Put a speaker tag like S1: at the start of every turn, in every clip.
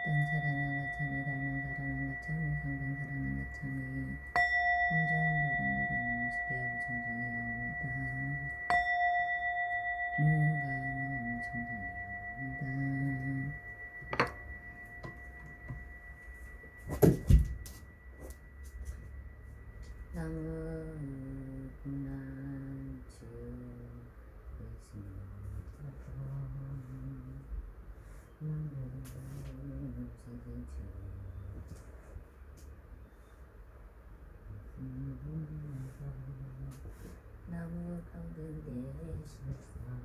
S1: 땅사라는 가참이 달망사라는 가참이 상당사라는 가참이 홍정도령도령 스키야부 청정이옵니다. 무가마음 청정이옵니다. 나무 분란주 나무 가운데 실상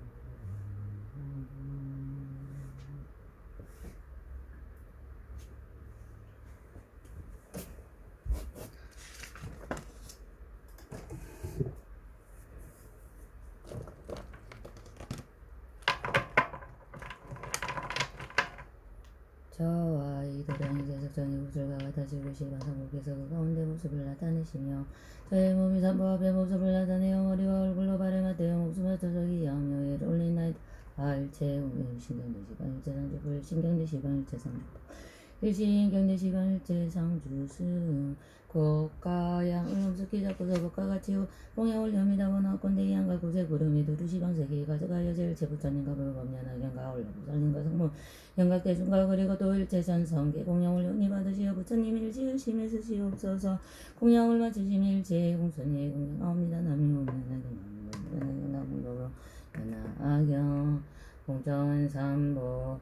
S1: 저와 이 도량이 계속전의 모습을 같아지고 시방상국에서 그 가운데 모습을 나타내시며 저의 몸이 산보앞의 모습을 나타내어 머리와 얼굴로 발에 맞대어 목숨을 저적이 양요에 올린 나이다. 일체 신경대 시방 일체 상주불 신경대 시방 일체 상주불 일신경대 시방 일체 상주승 고가양 음숙히 잡고서 복가같이 공양을 염이다거나 꼰대 이양가 고세 구름이 두루 시방세계 가져가여 제일체 부처님과 불법년하견가 올라부 살림과 성문 영각대중과 그리고 또 일체선 성계 공양을 연히 받으시어 부처님 일지으심에 쓰시옵소서. 공양을 마치시면 일체 공손히 공양하옵니다. 남무로 연하경 공전삼보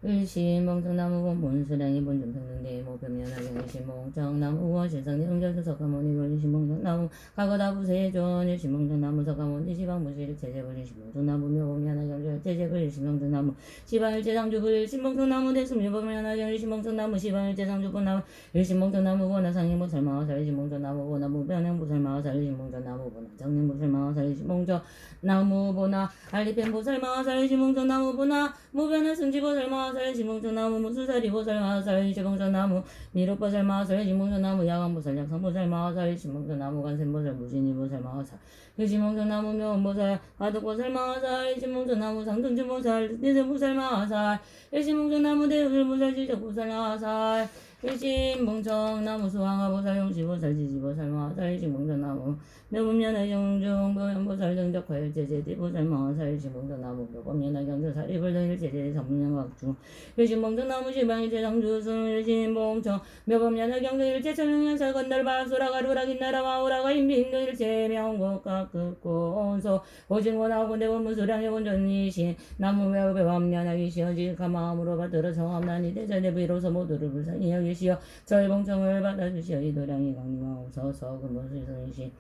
S1: 일심봉정나무 본수량이 본중평등대 모평연하경 일심봉정나무 원실상대 응결수 석가모니 일심봉정나무 가거다부세존 일심봉정나무 석가모니 시방무실 제재불 일심봉정나무 묘범연하경 제재불 일심봉정나무 시방일제상주불 일심봉정나무 대승유범연하경 일심봉정나무 시방일제상주불나무 일심봉정나무 원하상행보살마와살 일심봉정나무 원하무변행보살마와살 일심봉정나무 원하정행보살마와살 일심봉정나무 보나 알리펜보살마와살 일심봉정나무 보나 무변한 승지보살마와살 일심봉정나무 무수사리보살마와살 일심봉정나무 미륵보살마와살 일심봉정나무 야광보살 약상보살마와살 일심봉정나무 간센보살 무진이보살마와살 일심봉정나무 묘원보살 화덕보살마와살 일심봉정나무 상등주보살 니세보살마와살 일심봉정나무 대을보살 지적보살마와살 일심봉정나무 수왕화보살 용시보살 지지보살마와살 일심봉정나무 묘범연화 경중 묘연보살 등적화일제제대보살마와살 일심봉정나무 묘범연화 경중 사리불등일제제 삼문영각중 일심봉정나무 시방일제상주승 일심봉정 묘범연화 경중 일제천룡연살 건달박수라가루라 긴나라와 오라가 인빙도 일제명곡각 극고온소 오징원하고 대원무수량의 원전이신 나무묘배범연하기 시어질까 마음으로 받들어 정함난이 대자대비로서 모두를 불쌍히 여기시어 저의 봉청을 받아주시어 이도량이 강림하옵소서. 근본수이성이신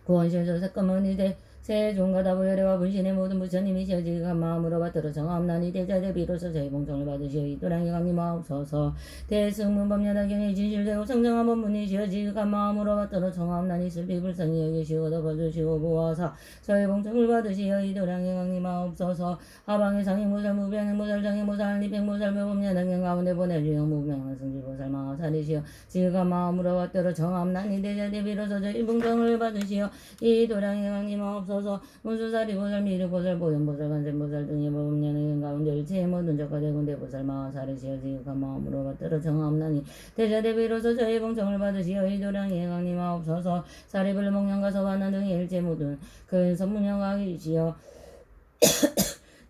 S1: 구원실서 색감은이대 세종가다부여래와 분신의 모든 부처님이시여 지극한 마음으로 받들어 정함난이 대자대비로서 저희 봉청을 받으시어 이도량이 강림하옵소서. 대승문법연하경의 진실되고 성정한 법문이시여 지극한 마음으로 받들어 정함난이 슬피불쌍히 여기시고 덮어주시고 보아사 저희 봉청을 받으시어 이도량이 강림하옵소서. 하방의 상행보살 무병행보살 장행보살 리팽보살 묘법연하경 가운데 보내주영 무병한 승지보살 마하살이시여 지극한 마음으로 받들어 정함난이 대자대비로서 저희 봉청을 받으시어 이도량이 강림하옵소서. 문수사리보살 미륵보살 보현보살 간센보살 등의 법문연하경 가운데 일체의 모든 적과대군대보살 마하살이시여 지극한 마음으로 받들어 정함나니 대자대비로서 저희 봉청을 받으시어 이도량이 강림하옵소서. 사리불 목련가서 반난 등의 일체 모든 큰 선문영광이시여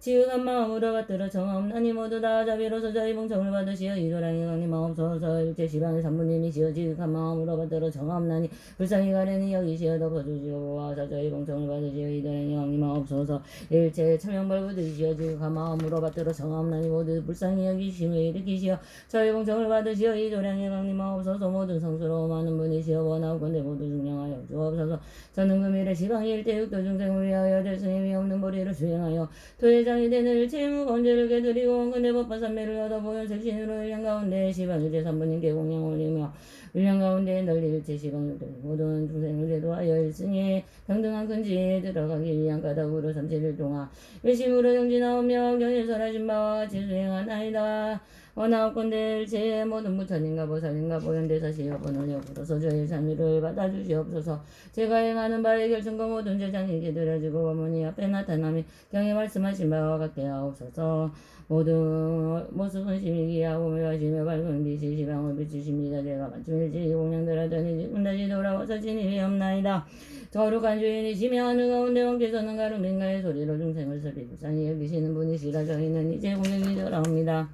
S1: 지극한 마음으로 받들어 정함나니 모두 다 자비로서 저희 봉청을 받으시어 이도량이 강림하옵소서. 일체 시방의 산부님이시여 지극한 마음으로 받들어 정함나니 불쌍히 가련히 여기시어 덮어주시오 보아사 저희 봉청을 받으시어 이도량이 강림하옵소서. 일체 천명벌부드시어 지극한 마음으로 받들어 정함나니 모두 불쌍히 여기심을 일으키시어 저희 봉청을 받으시어 이도량이 강림하옵소서. 모든 성스러워 많은 분이시여 원하건대 모두 중량하여 주옵소서. 저는 금일에 시방이 일대육도 중생을 위하여 대승의 위없는 보리를 수행하여 도회장이 되는 일체무 건재를 깨드리고 근대 법화 삼매를 얻어 보현 색신으로 일량 가운데 시방일제 삼부님께 공양 올리며 일량 가운데 널리 일체 시방일제 모든 중생을 대도하여 일승에 평등한 근지에 들어가기 위한 까닭으로 37일 동안 일심으로 정진하오며 경일설하신 바와 같이 수행하나이다. 원하건대 일체 모든 부처님과 보살님과 보현대사시여 번을 여부로서 저의 참여를 받아주시옵소서. 제가 행하는 바의 결정과 모든 제장이 기들어지고 어머니 앞에 나타남이 경에 말씀하신 바와 같게 하옵소서. 모든 모습은 심이기하고 묘하시며 밝은 빛이 시방을 비추십니다. 제가 맞춤일지 공양들하더니 지금 다시 돌아와서 진임이 없나이다. 거룩한 주인이시며 하늘 가운데 왕께서는 가르민가의 소리로 중생을 설비 불쌍히 여기시는 분이시라. 저희는 이제 공양이 돌아옵니다.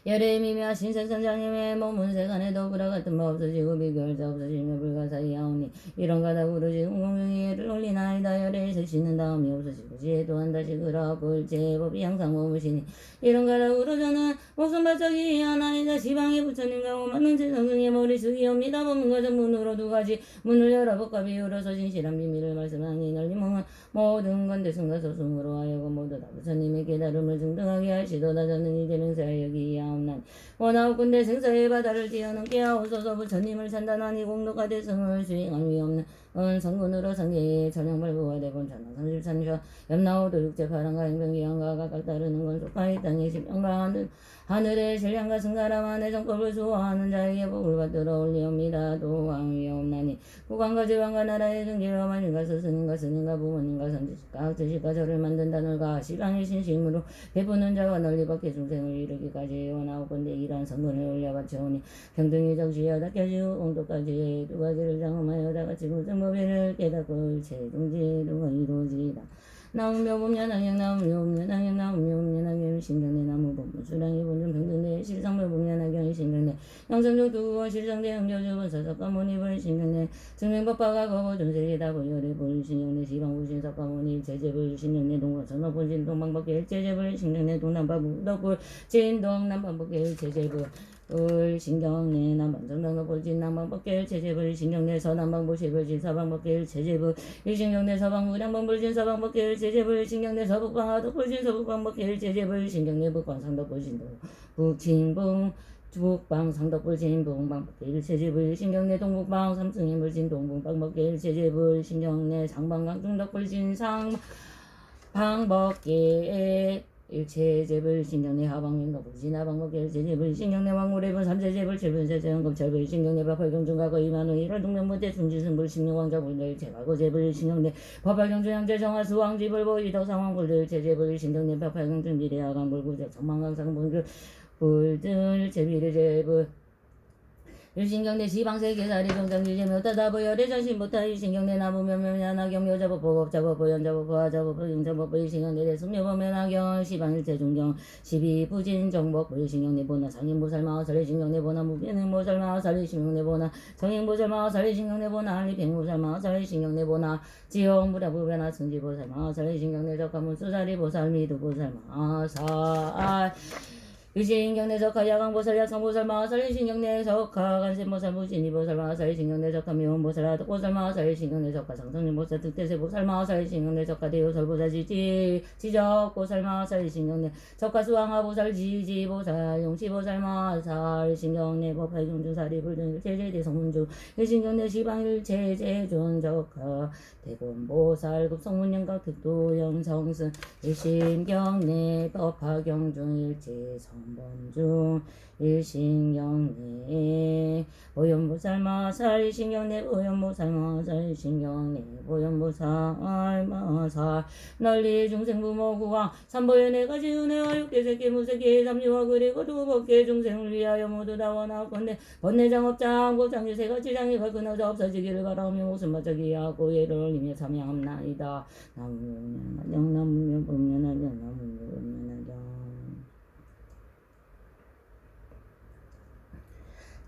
S1: 열의 미며 신생선장님의 몸은 세간에도 불화 같은 바 없어지고 비교할자 없어지며 불가사의하오니 이런 가닥으로 지금 공명이 예를 올리나이다. 열의 세시는 다음이 없어지고 지혜 또한 다시 그러볼 제법이 항상 머무시니 이런 가닥으로 저는 목숨 바짝이 하나이다. 시방의 부처님과 오만한 제성승의 머리숙이옵니다. 법문과 정문으로 두 가지 문을 열어 법과 비유로서 진실한 비밀을 말씀하니 널리몽은 모든 건대승과 소승으로 하여금 모두 다 부처님의 깨달음을 증등하게 하시도다. 저는 이제 맹세하여기야 원하옵건대 생사의 바다를 뛰어넘게 하옵소서. 부처님을 찬단하니 공덕과 대승을 수행할 위 없는 성군으로 상계의 전형발부가 대본 전원 33조 염나오도 육체 파랑과 행병기한과 각각 따르는 건 속하의 땅의 십명과 하늘의 신량과 승가라만 내 정법을 수호하는 자에게 복을 받들어 올리옵니다. 도왕이 없나니 국왕과 지왕과 나라의 등기와 만인과 스승님과 스님과 부모님과 선지식과 학지식과 저를 만든다. 널과 시방의 신심으로 베푸는 자와 널리 밖에 중생을 이르기까지 원하옵건대 이러한 성근을 올려 바쳐오니 평등히 정시여 닦여지고 공덕까지 두 가지를 장엄하여 다같이 무정법인을 깨닫고 최종지루가 이루어지이다. 나무묘범년항영 나무묘범년항영 나무묘범년항영 신경내 나무범 수량이 본전 평등내 실상묘범년항영 신경내 영성적 두원 실상대 영조주본 사석가모니불 신경내 증명법화가 거부 존세기다 보열의불 신경내 시방부신석가모니 제재불 신경내 동원선어본신 동방법계 제재불 신경내 동남바부 덕불 진동남방법계 제재불 신경내 남방정당법불진 남방법계 제재불 신경내 서남방보시불진 서방법계 제재불 일신경내 서방무량방불진 서방법계 제재불 신경내 서북방하덕불진 서북방법계 제재불 신경내 북방상덕불진 북진봉 북방상덕불진 동방법계 일체제불 신경내 동북방 삼승인불진 동북방법계 일체제불 신경내 상방강중덕불진 상방법계 일체제불 신경내 하방민가 불진하방법계 일체제불 신경내 왕물해분 삼세제불 칠분세제연금 철불 신경내 법활경중과거 이만원 일월 동명무대 중지승불 신경왕자불 일체과거제불 신경내 법활경중양제 정화수 왕지불 보이덕상왕불 일체제불 신경내 법활경중 미래하강불 구적 정망강상분줄 불들 제비르제불 일신경내 시방세계사리 정장일제며 따다보열의 전신부터 일신경내 나무면면하경 여자법 보법자법 보현자법 보화자법 보영자법 일신경내 대승묘법면하경 시방일체중경 시비부진 정법 일신경내 보나 상인보살마하살 일신경내 보나 무변행보살마하살 일신경내 보나 정행보살마하살 일신경내 보나 한리백보살마하살 일신경내 보나 지형무라부변화 승지보살마하살 일신경내 적가문수사리 보살 미두보살마하살 일신경내 적하 야강보살 약성보살 마하살 일신경내 적하 간센보살 무진이보살 마하살 일신경내 적하 미원보살 하덕보살 마하살 일신경내 적하 상성림보살 득대세보살 마하살 일신경내 적하 대요설보살 지적보살 마하살 일신경내 적하 수왕하보살 지지보살 용시보살 마하살 일신경내 법화경주사리 불등 일체제대성문주 일신경내 시방일체제존 적하 대본보살 급성문영각 득도영성승 일신경내 법화경중 일체성 번중 일신경내 보현보살 마살 일신경내 보현보살 마살 일신경내 보현보살 마살 널리 중생부모구왕 삼보현애가 지은혜와 육계새끼 무새끼 삼유와 그리고 두법계 중생을 위하여 모두 다 원하건대 번뇌장업장 보장유 세가지장이 걸끊어져 없어지기를 바라오며 목숨 바짝이 하고 예를 올리며 참여함나이다. 나무명나경 나무명법면하경 나무명법면하경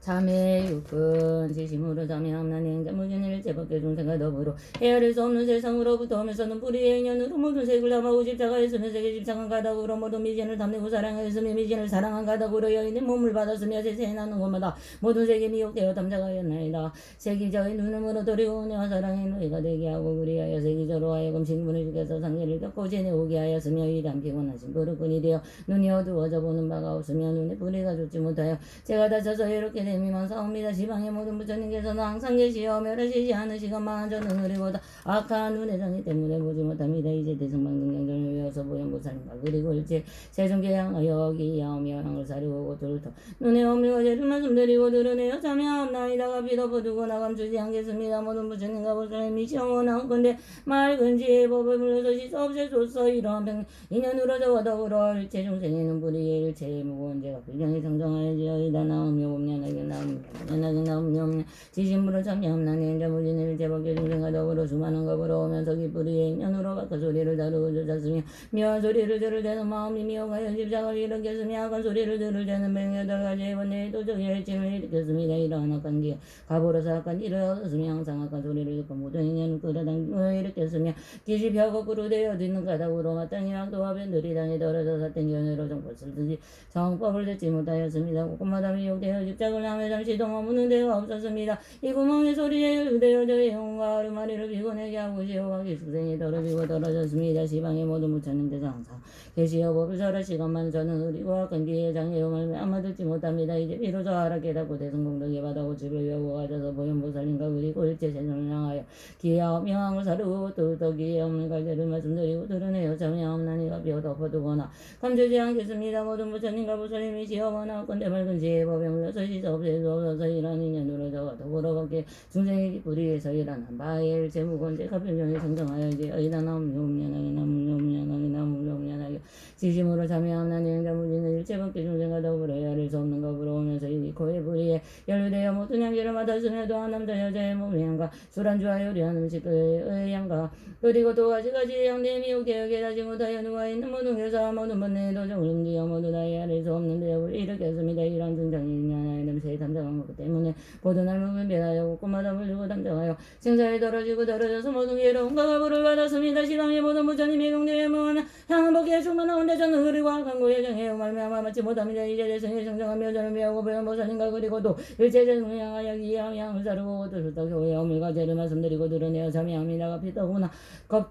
S1: 참회 육근 지심으로 참여함난 행자무진일 제법계 중생과 더불어 헤아릴 수 없는 세상으로부터 오면서는 불의의 인연으로 모든 색을 담아오고 십자가에 쓰는 색의 십상한 가닥으로 모든 미진을 담내고 사랑하였으며 미진을 사랑한 가닥으로 여인의 몸을 받았으며 세세에 나는 곳마다 모든 색이 미혹되어 담자가였나이다. 색이 저의 눈으로 도리고 은혜와 사랑의 노예가 되게 하고 그리하여 색이 저로 하여금 신분을 죽여서 상계를 겪고 지내오게 하였으며 이란 피곤하신 부르꾼이 되어 눈이 어두워져 보는 바가 없으며 눈에 불의가 좋지 못하여 제가 다쳐서 이렇게 된 내미만 사옵니다. 지방의 모든 부처님께서는 항상 계시어 멸하시지 않으시건만 저는 그리고다 악한 눈의 장애 때문에 보지 못합니다. 이제 대승방등경전을 외워서 보현보살님과 그리고 일체 세종계 향하여 기야오며 향을 사리고 둘터 눈에 없는 죄를 말씀드리고 드러내어 참여함나이다가 비덮어두고 나감추지 않겠습니다. 모든 부처님과 보살님이 시험원하건대 맑은 지혜의 법을 물려서 씻어없애소서. 이러한 병 인연으로 저와 더불어 일체 중생에는 불의의 일체의 무거운 죄가 불량히 상정하여지어이다. 나오며 옴냐나게 나오며 지심으로 참여함나니 인자무진의 일체법계 중생과 더불어 수많은 겁으로 오면서 기쁘리의 인연으로 바깥 소리를 다루고 쫓았으며 묘한 소리를 들을 때는 마음이 미혹하여 집착을 일으켰으며 악한 소리를 들을 때는 108가지의 번뇌의 도적의 일침을 일으켰습니다. 이러한 악한 기에 가보로서 악한 일을 얻었으며 항상 악한 소리를 듣고 모든 인연을 끌어당겨 일으켰으며 기시펴 거꾸로 되어 듣는 가닥으로 마땅히 악도와 변들이 당에 떨어져 삿된 견해로 정법을 듣지 정법을 듣지 못하였습니다. 곳곳마다 미혹되어 집착을 하며 잠시도 머무는 데가 없었습니다. 이 구멍의 소리에 의되어 저의 영혼과 아르마리를 피곤하게 하고 시호가 기숙생이 더러지고 떨어졌습니다. 시방의 모든 부처님께서 항상 계시어 법을 설하시건만 저는 의리고 악한 기의 장애용을 아마 듣지 못합니다. 이제 비로소 알아 깨닫고 대승공덕에 받아고 집을 외우고 가져서 보현보살님과 그리고 일체 세상을 향하여 기하오 명함을 사르고 또기에 없는 갈대를 말씀드리고 드러내어 참여함나니가 비어 덮어두거나 감추지 않겠습니다. 모든 부처님과 보살님이 시험하나 건대 맑은 지혜의 법에 물려서 시서없애주옵소서. 이런 인연으로 저와 더불어 밖에 중생의 기쁘리에서 일어난 바의 일체 무거운 죄가 변경이 정정하여 이제 의다 나무미옵냐나게 나무미옵냐나게 나무미옵냐나게 지심으로 참여함나니 행자무진은 일체 밖에 중생과 더불어 헤아릴 수 없는 겁으로 오면서 이 코의 불의에 연루되어 모든 향기를 맡았으며 또한 남자 여자의 몸의 향과 술안주와 요리한 음식의 향과 그리고 또 가지가지 향내 미혹되어 깨닫지 못하여 누가 있는 모든 교사 모든 번뇌의 도정을 옮기어 모두 다 헤아릴 수 없는 대역을 일으켰습니다. 이러한 등장이 인연의 냄새에 담당한 것 때문에 모든 날목을 배하여 곳곳마다 물리고 담당하여 생사에 떨어지고 떨어져서 모든 괴로움과 가부를 받았습니다. 시방의 모든 부처님의 공대에 모은 향은 복기에 충만하온데 저는 흐리고 악한 고에 정해 말미암아 맞지 못합니다. 이제 대승에 정정하며 저를 배우고 보현보살님과 그리고 또 일체 대승을 향하여 기하며 향을 사르고 또술다 교회 어물과 죄를 말씀드리고 드러내어 참여함이다가 피더구나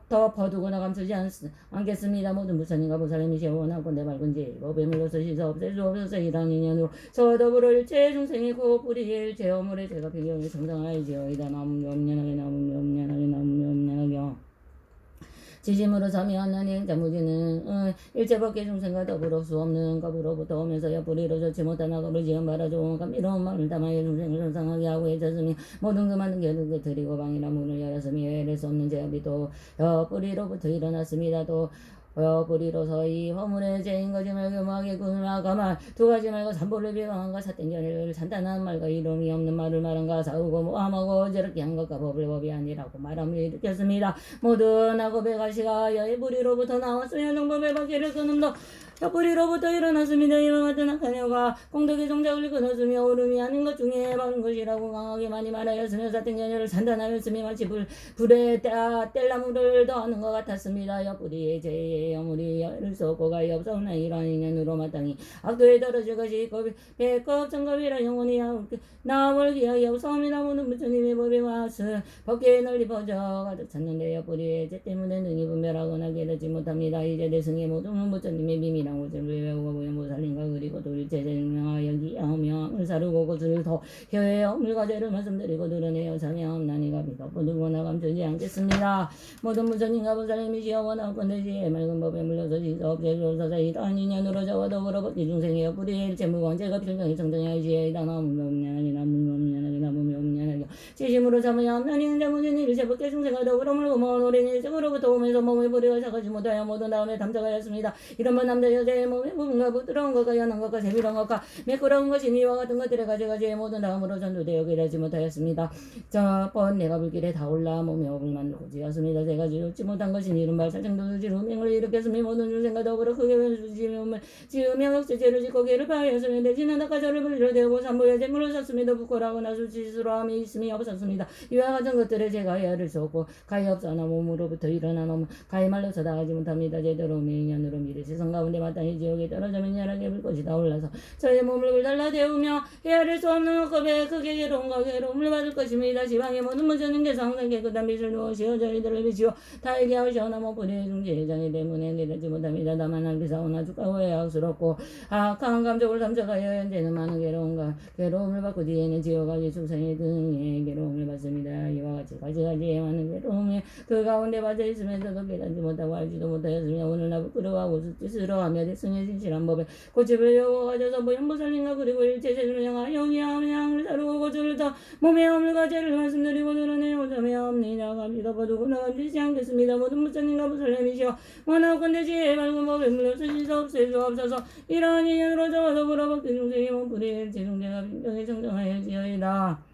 S1: 덮어두거나 감추지 않겠습니다. 모든 부처님과 보살님이 시원하고 내 맑은 지 법에 물러서 씻어 없애주옵소서. 이러한 인연으로 저와 더불어 일체 중생이 고 뿌리의 일체 어물의 죄가 변경이 정정하여지어이다. 나무미 없냐나게 나무미 없냐나게 나무미 없냐나게 지심으로 참여하는 행자무지는 일체밖에 중생과 더불어 수 없는 겁으로부터 오면서 옆구리로 좋지 못한 악업을 지은 바라 좋은 감미로운 마음을 담아여 중생을 선상하게 하고 해쳤으며 모든 그 많은 결을 드리고 방이나 문을 열었으며 해낼 수 없는 죄업이 또 옆구리로부터 일어났습니다. 또 뿌리로서 이 허물의 죄인 거짓말 교묘하게 꾸며가 말 두 가지 말과 삼보를 비방한가 삿된 견해를 산단한 말과 이름이 없는 말을 말한가 사우고 모함하고 저렇게 한 것과 법을 법이 아니라고 말함을 일으켰습니다. 모든 악업의 가시가 여의 뿌리로부터 나왔으며 정법의 박해를 끊음도 혀뿌리로부터 일어났습니다. 이와 같은 악한 혀가 공덕의 종작을 끊었으며 오름이 아닌 것 중에 바른 것이라고 강하게 많이 말하였으며 삿된 견해를 산단하였으며 마치 불에 뗄나무를 더하는 것 같았습니다. 혀뿌리의 죄의 어물이 열을 수 없고 가히 없사오나 이러한 인연으로 마땅히 악도에 떨어질 것이 있고 배꼽 정겁이라 영원히 나올 기약이 없사옵니다. 모든 부처님의 법에 와서 법계에 널리 퍼져 가득 찼는데 혀뿌리의 죄 때문에 능히 분별하거나 깨닫지 못합니다. 이제 대승의 모든 부처님의 비밀한 곳을 외우고 보현보살님과 그리고 또 일체 증명하여 기하며 사르고 곳을 더 혀의 어물과 죄를 말씀드리고 드러내어 참여함나니가 비덮어두거나 감추지 않겠습니다. 모든 부처님과 보살님이 시험하나 건대지에 맑은 법에 물려서 지서없애주옵소서. 이러한 인연으로 저와 더불어 법기 중생의 혀뿌리의 일체 무거운 죄가 필경이 정정하여지이다. 나무미 없냐나게 나무미 없냐나게 나무미 없냐나게 지심으로 참여함나니 행자무진 일체 법계 중생과 더불어 물고 모은 오랜 일생으로부터 오면서 몸의 뿌리가 작아지 못하여 모든 다음에 담작하였습니다. 이런 남자 여자의 몸에 부분과 부드러운 것과 연한 것과 세밀한 것과 매끄러운 것이 이와 같은 것들의 가지가지의 모든 다음으로 전도되어 깨닫지 못하였습니다. 저번 내가 불길에 다올라 몸에 업을 만들고 지었습니다. 제가 지었지 못한 것이 이른바 살생도를 지르 맹을 일으켰으며 모든 중생과 더불어 크게 변수지음을 지으며 역세죄를 짓고 개를 파하였으며 내지는 아까 저를 불리로 대고 삼보의 재물을 샀음에도 부끄러워하거나 수치스러움이 있으며 없었으니 없었습니다. 이와 같은 것들에 제가 헤아릴 수 없고 가히 없사나 몸으로부터 일어나 너무 가히 말로 서다하지 못합니다. 제대로 매인연으로 미래 세상 가운데 마땅히 지옥에 떨어져 맹렬하게 불 것이다. 올라서 저의 몸을 불달라 데우며 헤아릴 수 없는 컵에 크게 괴로움과 괴로움을 받을 것입니다. 지방의 모든 문자님께서 항상 깨끗한 빛을 누우시어 저희들을 비치워 다에게 하시오나 뭐 불의의 중재장이 때문에 내려지 못합니다. 다만 하기사오나 주가오에 악스럽고 악한 감정을 삼적하여 현재는 많은 괴로움을 받고 뒤에는 지옥까지 축생의 등의 괴로움을 받습니다. 이와 같이 가지가지에 많은 괴로움에 그 가운데 빠져 있으면서도 깨닫지 못하고 알지도 못하였으며 오늘 나를 끌어가고 수치스러워하며 대승의 진실한 법에 고집을 여고 가져서 모양보살님과 그리고 일체 제주를 향하여 영향을 다루고 고집을 더 몸의 허물과 죄를 말씀드리고 드러내오자매옵니다. 감히 덮어두고 나감지지 않겠습니다. 모든 부처님과 보살님이시여 원하건대 지혜의 밝은 법에 물러서시서 없애주옵소서. 이러한 인연으로 저와 더불어 복된 중생의 몸부리에 제중대가 빈병에 정정하여지어이다.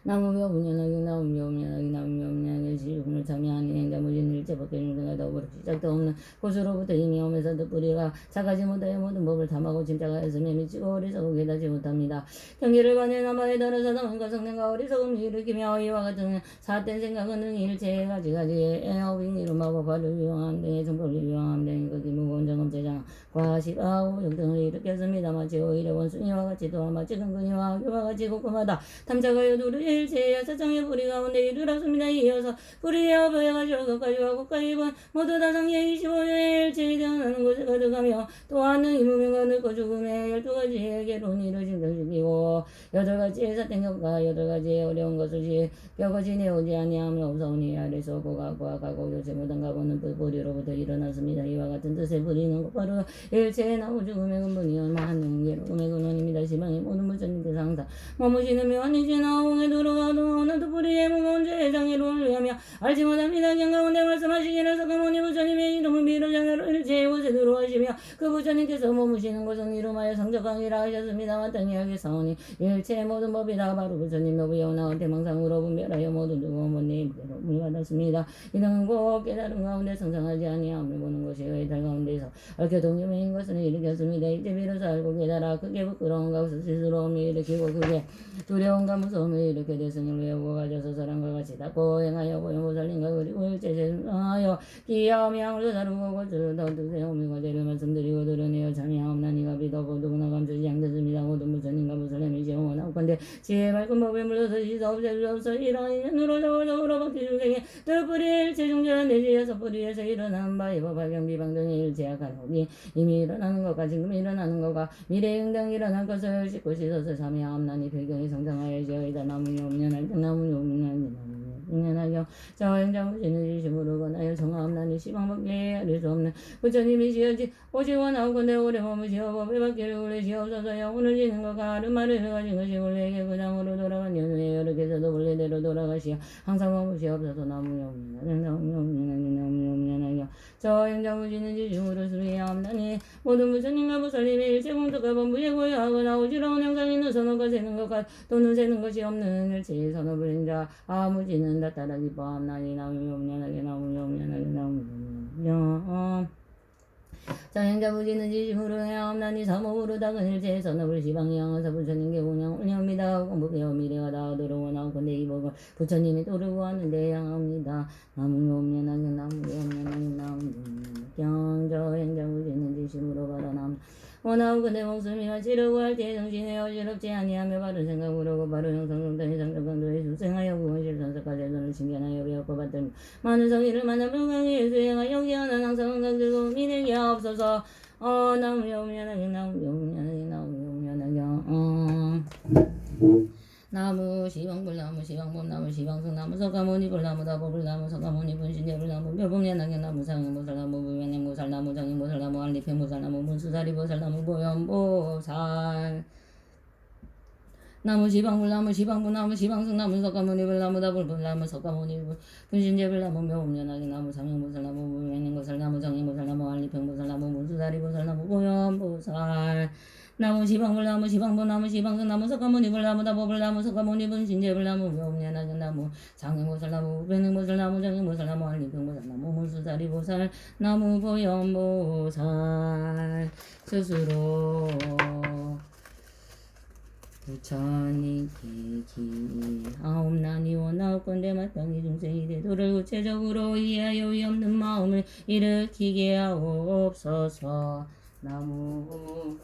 S1: 나무며 운연하게 나무며 운연하게 나무며 운연하게 지금을 참여하는 행자무진 일체 법계 중생과 더불어 시작도 없는 곳으로부터 이미 오면서도 뿌리가 자가지 못하여 모든 법을 탐하고 짐작하였으며 미치고 어리석고 깨닫지 못합니다. 경계를 관해 남아에 따라서 남은과 성능과 어리석음을 일으키며 이와 같은 사된 생각은 능히 일체의 가지가지의 애어빙 이름하고 발을 유용함 등의 정법을 유용함 등의 거기 무거운 정금 제장 과시하고 영등을 일으켰습니다. 마치 오히려 원숭이와 같이 또한 마치 근근이와 악교와 같이 곳곳마다 탐작하여 두루의 일체의 사정의 뿌리 가운데 이르렀습니다. 이어서 뿌리의 어부해가지고 끝까지와 국가입은 모두 다 상계 25여의 일체에 태어나는 곳에 가득하며 또한 능히 무명과 늙고 죽음의 12가지의 괴로운 일을 증정시키고 8가지의 사땡격과 8가지의 어려운 것을 뼈거지 내오지 아니하며 없사오니 아래서 고가고 가고 요새 모든 가보는 뿌리로부터 일어났습니다. 이와 같은 뜻의 뿌리는 곧바로 일체의 나고 죽음의 근본이요 많은 괴로움의 근원입니다. 시방의 모든 부처님께서 항상 머무시는 묘한이신 나홍에 들어가도 나도 뿌리의 무거운 죄의 장애로를 위하며 알지 못합니다. 경가운데 말씀하시기를 석가모니 부처님의 이름을 미루자나로 일체의 곳에 들어가시며 그 부처님께서 머무시는 곳은 이름하여 성적강이라 하셨습니다. 마땅히 하겠사오니 일체의 모든 법이 다 바로 부처님 묘부여나 대망상으로 분별하여 모든 두고모니 괴로움을 받았습니다. 이는 꼭 깨달은 가운데 성장하지 아니함을 보는 것이요 이달 가운데서 얽혀 동요매인 것은 일으켰습니다. 이제 비로소 알고 깨달아 크게 부끄러움과 수치스러움을 일으키고 그게 두려움과 무서움을 일으켜 대승을 외우고 가져서 사람과 같이 닦고 행하여 보현보살님과 그리고 일체 제하여 기하며 향을 다루고 고추를 더 드세요. 오미과 대를 말씀드리고 드러내어 참여하옵나니가 비도고 누구나 감추지 않겠습니다. 모든 부처님과 부처님이시여 원하건대 지혜의 밝은 법에 물러서 시사 없애주옵소서. 이러한 인연으로 저으로 박지 중생의 뜻뿌리 일체 중절한 내지에서 뿌리에서 일어나는 바의 법화경 비방 등의 일체 약한 법이 이미 일어나는 것과 지금 일어나는 것과 미래에 응당 일어날 것을 씻고 씻어서 참여하옵나니 배경이 성장하여지어이다. 나무니 없냐날 나무니 없냐니 응연하여 자행자무지는 지심으로 권하여 정하옵나니 시방법계에 알릴 수 없는 부처님이시여지 오직 원하건대 오래 머무시어 법의 밖에를 올리시옵소서. 영혼을 지는 것과 아름마를 가진 것이 원래에게 그 장으로 돌아간 연후에 여러 개서도 원래대로 돌아가시어 항상 머무시옵소서. 나무니 없냐나요 자행자무지는 지심으로 수리하옵나니 모든 부처님과 부살님의 일체 공덕과 범부에 고요하거나 오지러운 형상이 있는 선업과 세는 것과 또는 세는 것이 없는 일체의 선업을 행자 아무지는 다 따라 기뻐함나니 나무니 없냐나게 나무니 없냐나게 나무니 없냐 자행자부지는 지심으로 해야함나니 사목으로 닦은 일체의 선업을 지방에 향하사 부처님께 운영 올려옵니다. 공부되어 미래가 닿아도록 원하건대 이 법을 부처님이 도르고 하는데 향합니다. 나무니 없냐나게 나무니 없냐나게 나무니 없냐 자행자부지는 지심으로 바라남 원하건대 목숨이나 치르고 할 때 정신에 어지럽지 아니하며 바른 생각으로 바른 형성성탄이 상정강도에 수생하여 구원실 선석과 제도를 신견하여 배웠고 받더니 많은 성의를 만나 불강에 수행하여 기하는 항상 항상들고 미래게 하옵소서. 나무니 없냐나게 나무니 없냐나게 나무니 없냐나게 나무 시방불나무 시방법나무 시방성나무 석가모니 불나무 다보불나무 석가모니 분신제불나무 묘봉연하게 나무 상행보살나무 무변행보살나무 장행보살나무 알리팽보살나무 문수사리보살나무 보현보살 나무 시방불나무 시방불나무 시방성나무 석가모니 불나무 다불불나무 석가모니 분신제불나무 묘봉연하게 나무 상행보살나무 무변행보살나무 장행보살나무 알리팽보살나무 문수사리보살나무 보현보살 나무 시방불나무 시방불나무 시방성나무 석가모니 불나무 다보불나무 석가모니 분신제불나무 묘봉연하게 나무 장행보살나무 무변행보살나무 장행보살나무 알리팽보살나무 문수사리보살 나무 보현보살 스스로 부처님 기기 아홉난이 원하옵건대 마땅히 중생이 되도를 구체적으로 이해하여 위없는 마음을 일으키게 하옵소서. 나무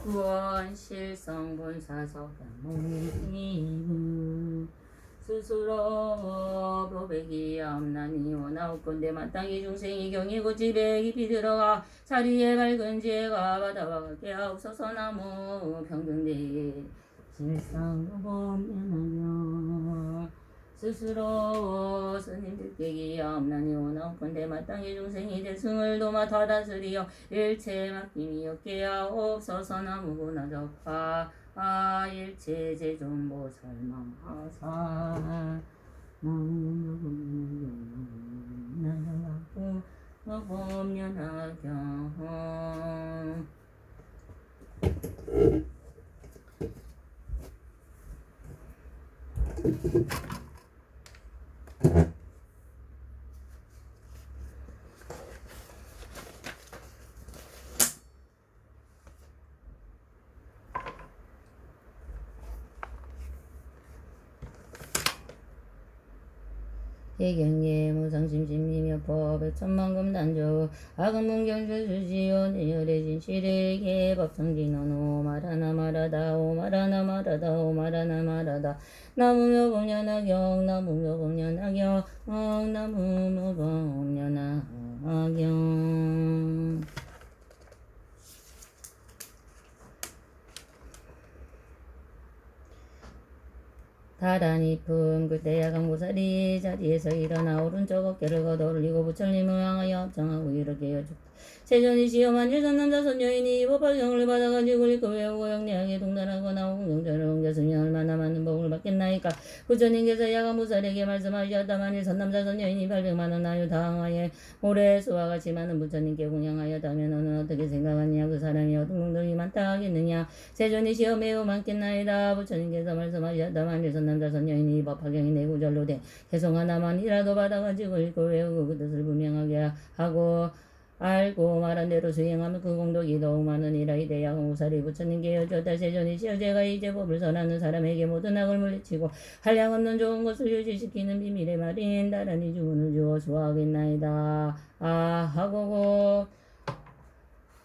S1: 구원실성본사석양몽이부 스스로 고백이 없나니 원하옵건대 마땅히 중생이 경이고 집에 깊이 들어가 자리에 밝은 지혜가 바다와 같게 하옵소서. 나무 평등대의 실상보면하며 스스로 스님들께기 없나니 원하옵건대 마땅히 중생이 대승을 도마 다 다스리어 일체 맡김이 없게 하옵소서. 나무구나적파 일체 제존보살망하사 나무나고 법연하경 예경예 무상심심이며 백천만금 단조 악은문경주 주지요 내열의 진실에게 법성진언 오마라나 마라다 오마라나 마라다 오마라나 마라다 나무묘 공연하경 나무묘 공연하경 나무묘 공연하경 다란이품 그때 야광보살이 자리에서 일어나 오른쪽 어깨를 걷어 올리고 부처님을 향하여 합장하고 이렇게 여쭙다. 세존이시여 만일 선남자선 여인이 법화경을 받아가지고 읽고 외우고 영리하게 동달하고 나오고 경전을 옮겼으면 얼마나 많은 복을 받겠나이까. 부처님께서 야광보살에게 말씀하셨다. 만일 선남자선 여인이 800만원 아유 다항하에 모래수와 같이 많은 부처님께 공양하였다면 너는 어떻게 생각하느냐. 그 사람이 어떤 공덕이 많다 하겠느냐. 세존이시여 매우 많겠나이다. 부처님께서 말씀하셨다. 만일 선남자선 여인이 법화경이 내구절로 된 개성 하나만이라도 받아가지고 읽고 외우고 그 뜻을 분명하게 하고 알고 말한 대로 수행하면 그 공덕이 더욱 많으니라. 이때 야광보살이 부처님께 여쭈었다. 세존이시여 제가 이제 법을 선하는 사람에게 모든 악을 물리치고 한량없는 좋은 것을 유지시키는 비밀의 말인 다란이 주문을 주어 수하겠나이다. 하고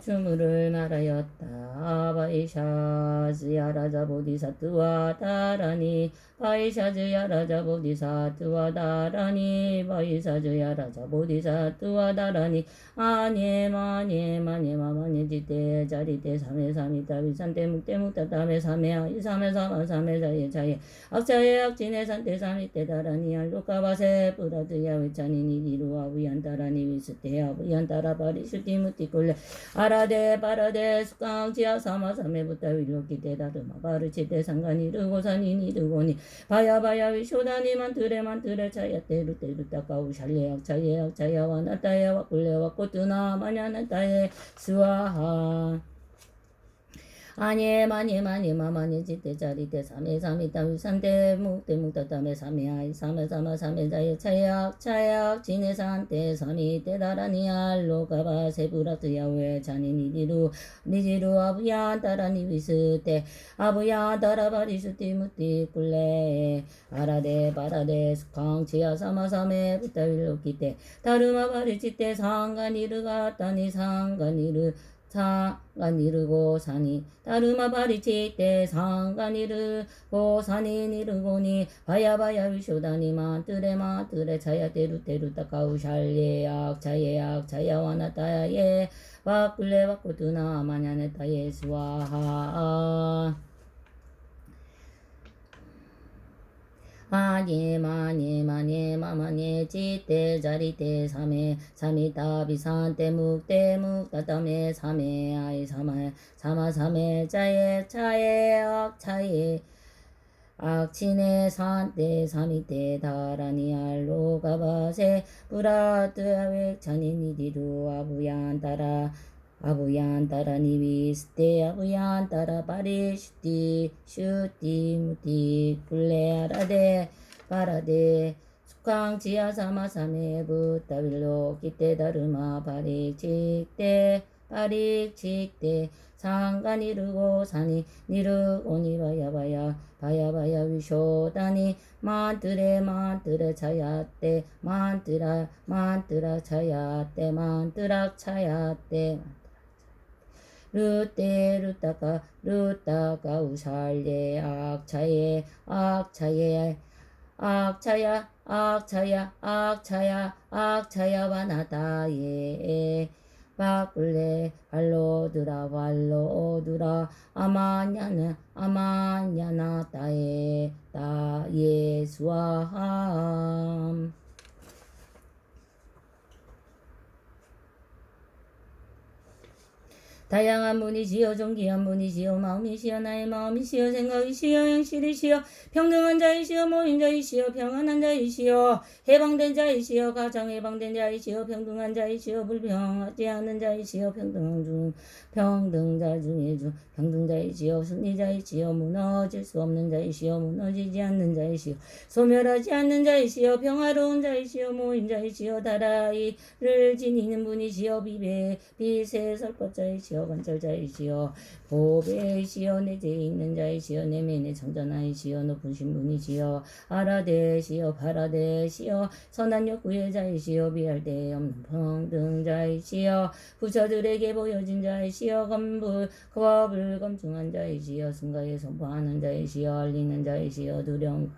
S1: 주문을 말하였다. 바이샤즈야 라자 보디사트와 다라니 바이샤즈야 라자 보디사트와 다라니 바이샤즈야 라자 보디사트와 다라니 아니마니마니마마니 지때 자리때 삼에 삼이다 위산때 묵때 묵다 담에 삼에 이삼에 삼아 삼에 자예 자예 악자예 악진에 산때 삼이때 다라니 알루카바세 뿌라드야 외찬이니 니루아 위안 다라니 위스테야 위안 따라 바리슈티 무티 꼴레 아라데 바라데 숙강지야 사마삼에부터 위로기 대다르마 바르치대 상간이 르고산이 니르고니 바야바야 위쇼다니만 드레 차야떼 루따까우 샬레약 차예약 차야와 나따야와 꿀레와 꽃드나 마냐나따에 스와하 아니마니 지때 자리때 삼에 삼이다 위산때 묵때 묵다 담에 삼에 아이 삼에 삼아 삼에 자에 차약 진해산때 삼이때 다라니 알로가바 세부라트야 왜 자니 니지루 아부야 다라니 위스때 아부야 다라바리수티 무티 꿀레 아라데 바라데 숙항 지야 삼아 삼에 부타윌로키때 다르마 바리치때 상가니르가 따니 상가니르고 산이 다르마 바리치때 상가니르고 산이 니르고니 바야바야 위쇼다니마 뜨레 차야 때루 따까우 샬예약 차야와나따야예 와꿀레 와꾸드나 마냐네따예 스와하 마니 지때 자리때 삼이다 비산때 묵때 묵다담에 삼에 아이 삼에 자에 차에 악친의 산때 삼이때 다라니 알로가바세 브라드아웩 자니니디루 아부얀 따라 니비스테 아부얀 따라 바리슈티 슈티 무티 꿀레아라데 바라데 숙항 지하사마사메 부타빌로 기때 다르마 바리치때 빠릭직대 상간 이르고 산이 니르오니 바야바야 바야바야 위쇼다니 만뜨레 차야떼 만뜨라 차야떼 만뜨락 차야떼 루따까 우살레 악차야 바나다예 바꿀레 발로드라 아마냐나 따예 수아함 다양한 분이시여 존귀한 분이시여 마음이시여 나의 마음이시여 생각이시여 행실이시여 평등한 자이시여 모인 자이시여 평안한 자이시여 해방된 자이시여 가장 해방된 자이시여 평등한 자이시여 불평하지 않는 자이시여 평등자 중에 평등자이시여 승리자이시여 무너질 수 없는 자이시여 무너지지 않는 자이시여 소멸하지 않는 자이시여 평화로운 자이시여 모인 자이시여 다라이를 지니는 분이시여 빛의 설법자이시여 관찰자이시여 보배이시여 내재 있는 자이시여 내면의 청전하이시여 높은 신분이시여 아라데시여 파라데시여 선한 욕구의 자이시여 비할 데 없는 평등자이시여 부처들에게 보여진 자이시여 겁을 검증한 자이시여 승가에 선포하는 자이시여 알리는 자이시여 두려움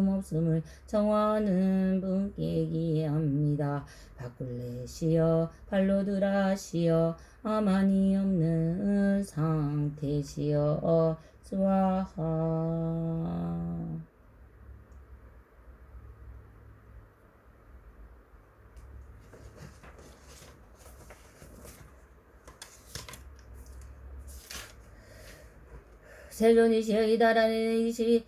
S1: 없음을 정하는 분께 기합니다. 바꿀레시여 발로드라시여 아만이 없는 상태시여 스와하 세존이시여 이달안에 22,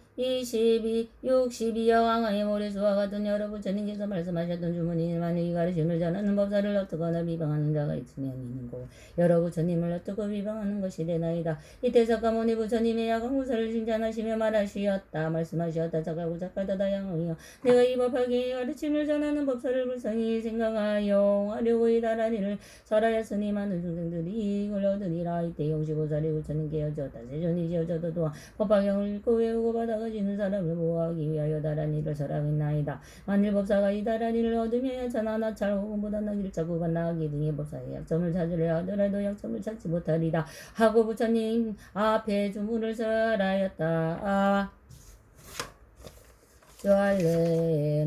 S1: 62 여왕의 모래수와 같은 여러 부처님께서 말씀하셨던 주문이만 이 가르침을 전하는 법사를 엿듣거나 비방하는 자가 있으면 이는고 여러 부처님을 엿듣고 비방하는 것이 되나이다. 이때 석가모니 부처님의 야광무사를 칭찬하시며 말씀하셨다. 착하고 착하다 양이여 내가 이 법학의 가르침을 전하는 법사를 불쌍히 생각하여 하려고 이 다라니를 설하였으니 많은 중생들이 이걸 얻으리라. 이때 용시보살이 부처님께 여쭈었다. 세존이시여 저도 또한 법화경을 읽고 외우고 받아가 지는 사람을 보호하기 위하여 다라니를 설하겠나이다. 만일 법사가 이 다라니를 얻으며 야차나 나찰 혹은 보다나기를 찾고 반나기 등의 법사의 약점을 찾으려 하더라도 약점을 찾지 못하리다 하고 부처님 앞에 주문을 설하였다. 쭈알레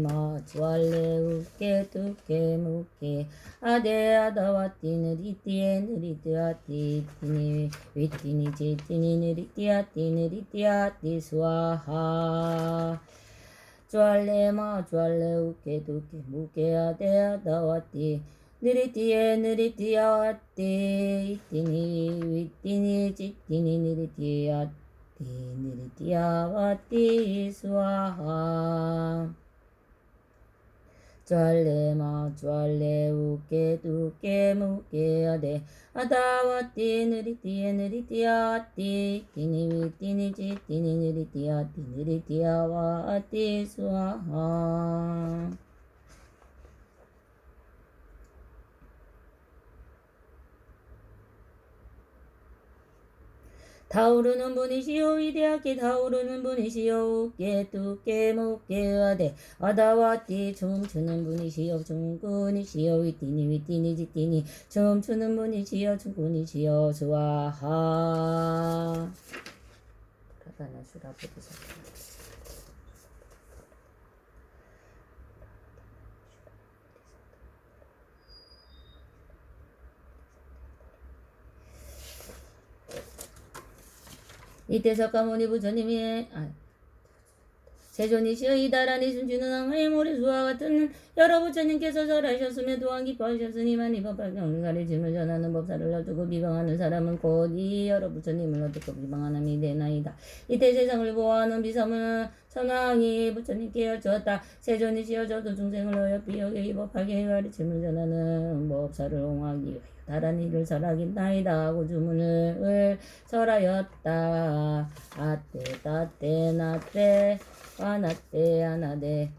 S1: 우께 두께 무께 아데 아다와띠 느리띠에 느리띠아띠 띠니 위띠니 지띠니 느리띠아띠 느리띠아띠 수아하 쭈알레 우께 두께 무께 아데 아다와띠 느리띠에 느리띠아띠 띠니 위띠니 지띠니 느리띠아띠 니리띠아와띠 수아하 쭈알레 우께 두께 무께 아데 아다와띠 느리띠에 느리띠아띠 띠니 위띠니 지띠니 느리띠아띠 느리띠아와띠 수아하 타오르는 분이시여 위대하게 타오르는 분이시여 우께 두께 무께 아데 아다와띠 춤추는 분이시여 춤꾼이시여 위띠니 지띠니 춤추는 분이시여 춤꾼이시여 수아하 라바나 수라보드사카 이때 석가모니 부처님이 세존이시여 이다라니 숨쉬는 항아의 모래수와 같은 여러 부처님께서 절하셨으며 또한 기뻐하셨으니만 이 법화경을 가르침을 전하는 법사를 엿듣고 비방하는 사람은 곧 이 여러 부처님을 엿듣고 비방하남이 되나이다. 이때 세상을 보호하는 비사문 선왕이 부처님께 여쭈었다. 세존이시여 저도 중생을 어여삐 여겨 이 법화경의 가르침을 전하는 법사를 옹호하기 위하여 다라니를 설하겠나이다 하고 주문을 설하였다. 아떼 따떼 나떼 아나떼 아나데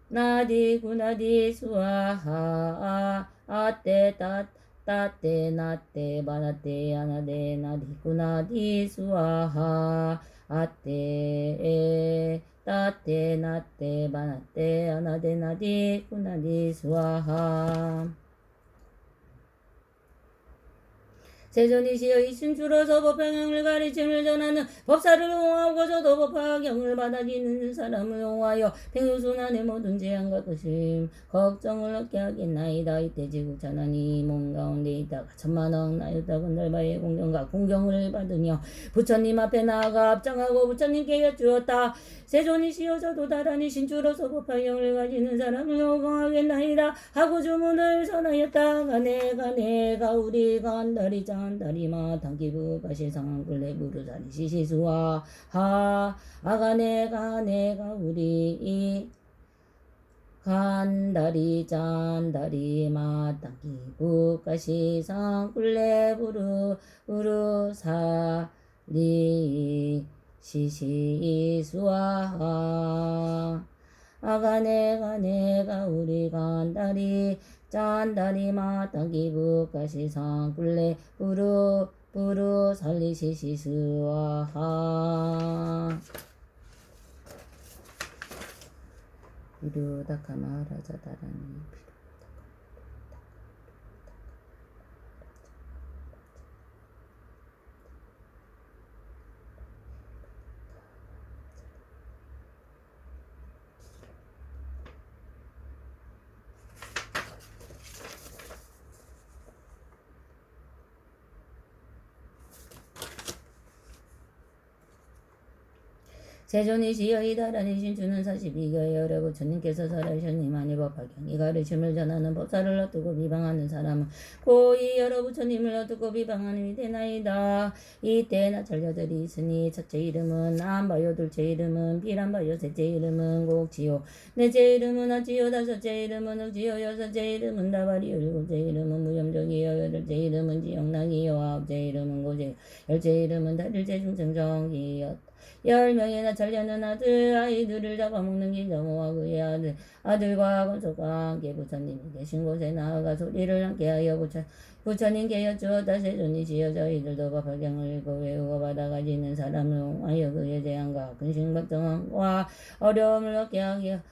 S1: 나디 구나디 수아하 아떼 따 따떼 나떼 바나떼 아나데 나디꾸나디 수아하 아떼 따떼 나떼 바나떼 아나데 나디꾸나디 수아하 세존이시여 이신 줄어서 법화경을 가르침을 전하는 법사를 옹호하고 저도 법화경을 받아지는 사람을 옹호하여 백유순환의 모든 재앙과 의심 걱정을 얻게 하겠나이다. 이때 지국천하니 몸 가운데 있다가 천만억 나였다군 달바의 공경과 공경을 받으며 부처님 앞에 나아가 합장하고 부처님께 여쭈었다. 세존이시여 저도 다란히 신주로서 법화경을 가지는 사람을 옹호하겠나이다 하고 주문을 선하였다. 가네가 우리 간다리 짠다리마 당기부 가시상 굴레 부르자리 시시수와 하 아가네가 우리 간다리 짠다리마 당기부 가시상 굴레 부르사리 시시수아 아가네가 우리 간다리 짠다리 마땅기부 가시상 굴레 부르 살리시시스와하 비루다카마라자다라니 세존이시여 이다라니 신주는 42개의 여러 부처님께서 설하셨니만이 법화경이 가르침을 전하는 법사를 얻고 비방하는 사람은 고이 여러 부처님을 얻고 비방하는 이되나이다. 이때나 천녀들이 있으니 첫째 이름은 안바요, 둘째 이름은 비란바요, 셋째 이름은 곡지요, 넷째 이름은 아지요, 다섯째 이름은 흑지요, 여섯째 이름은 다발이요, 일곱째 이름은 무염적이요, 여덟째 이름은 지영락이요, 아홉째 이름은 고지요, 열째 이름은 다일째 중생정이요. 10명이나 잘려는 아이들을 잡아먹는 기정호와 그의 아들과 권속과 함께 부처님이 계신 곳에 나아가 소리를 함께 하여 부처님께 여쭈었다. 세존이시여 저희들도 법화경을 읽고 외우고 받아가지는 사람을 옹호하여 그의 재앙과 근심박정과 어려움을 얻게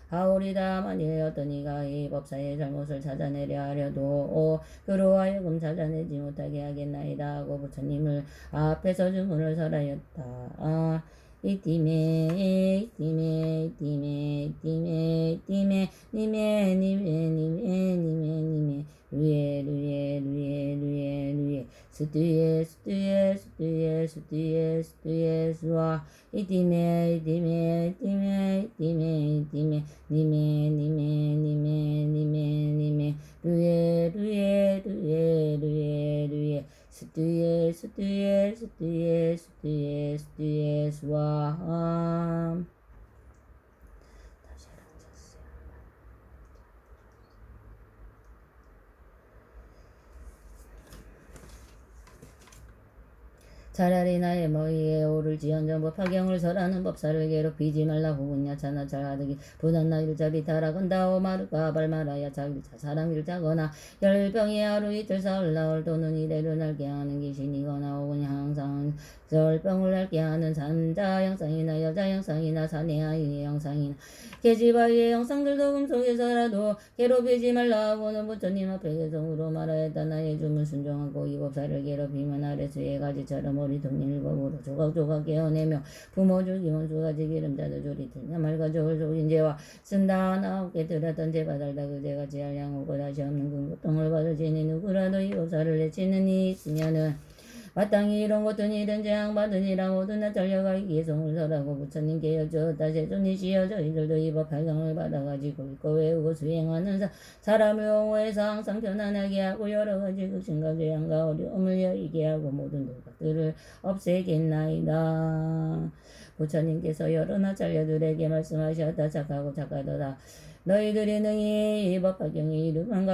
S1: 하오리다. 만일 어떤 이가 이 법사의 잘못을 찾아내려 하려도 그로 하여금 찾아내지 못하게 하겠나이다 하고 부처님을 앞에서 주문을 설하였다. 이띠메 루에 스뚜에 수아 이띠메 루에 스뚜에 수아 차라리 나의 머리에 오를지언정 법화경을 설하는 법사를 괴롭히지 말라. 혹은 야차나 잘하득이 부단나 일자비타라 건다오 마르까 발마라야 자일자 사랑일자거나 열병이 하루 이틀 사흘 나흘 또는 이래를 날게 하는 귀신이거나 혹은 항상 열병을 앓게 하는 남자 형상이나 여자 형상이나 사내아이의 형상이나 계집아이의 형상들도 금속에서라도 괴롭히지 말라 하고는 부처님 앞에 개성으로 말하였다. 나의 주문 순종하고 이 법사를 괴롭히면 아래수의 가지처럼 머리통 일법으로 조각조각 깨어내며 부모 죽이면 두가지 기름자도 조리 들냐 말과 저울 조인제와 쓴다 하나 없게 들었던 제가 달다 그제가 지할 양오고 다시 없는 근고통을 받으시니 누구라도 이 법사를 내치는 이 있으면은 마땅히 이런 것든 이런 재앙 받으니라. 모든 나 달려가기에 성을 설하고 부처님께 여쭈었다. 세존이시여 저희들도 이 법화경을 받아가지고 읽고 외우고 수행하는 사람을 옹호해서 항상 편안하게 하고 여러가지 극심과 재앙과 어려움을 여의게 하고 모든 돌각들을 없애겠나이다. 부처님께서 여러 나찰녀들에게 말씀하셨다. 착하고 착하도다. 너희들이 능히 이 법화경의 이름만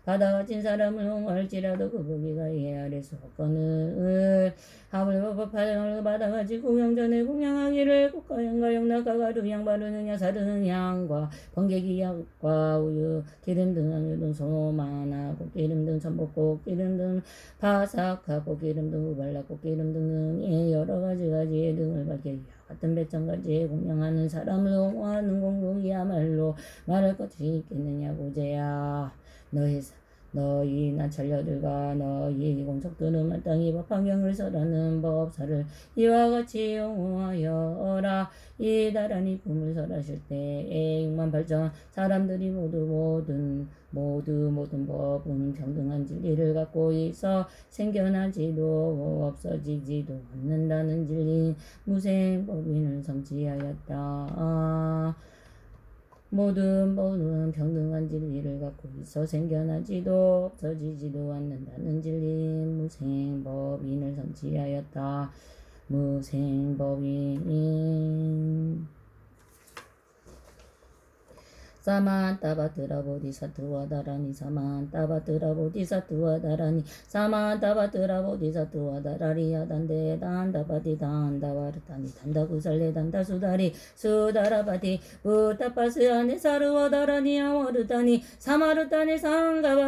S1: 받아가진 사람을 옹호할지라도 그 보기가 이해 아래 수 없거늘 하불법파령을 받아가지 공양전에 공양하기를 국가양과 영락가가 루양 바르느냐 사르는 향과 번개기약과 우유 기름 등 향유 등 소마나 꽃기름 등 전복꽃 기름 등 바삭하고 기름 등 우발라 꽃기름 등의 여러 가지의 등을 밝게 같은 배짱까지 공양하는 사람을 옹호하는 공공이야말로 말할 것이 있겠느냐 고제야. 너희 나찰녀들과 너희 공적들은 마땅히 법환경을 설하는 법사를 이와 같이 옹호하여라. 이 나란히 품을 설하실 때에 68,000 사람들이 모든 법은 평등한 진리를 갖고 있어 생겨나지도 없어지지도 않는다는 진리 무생법인을 성취하였다. 모든 평등한 진리를 갖고 있어 생겨나지도 없어지지도 않는다는 진리 무생법인을 성취하였다. 무생법인 사만타바트라 보디사투와 다라니 사만타바트라 보디사투와 다라니 사만타바트라 보디사투와 다라리야 단데 단다바디 단다와르타니 단다구살레 단다수다리 수다라바디 부타파스 아네 사르와 다라니야 와르타니 사마르타니 상가바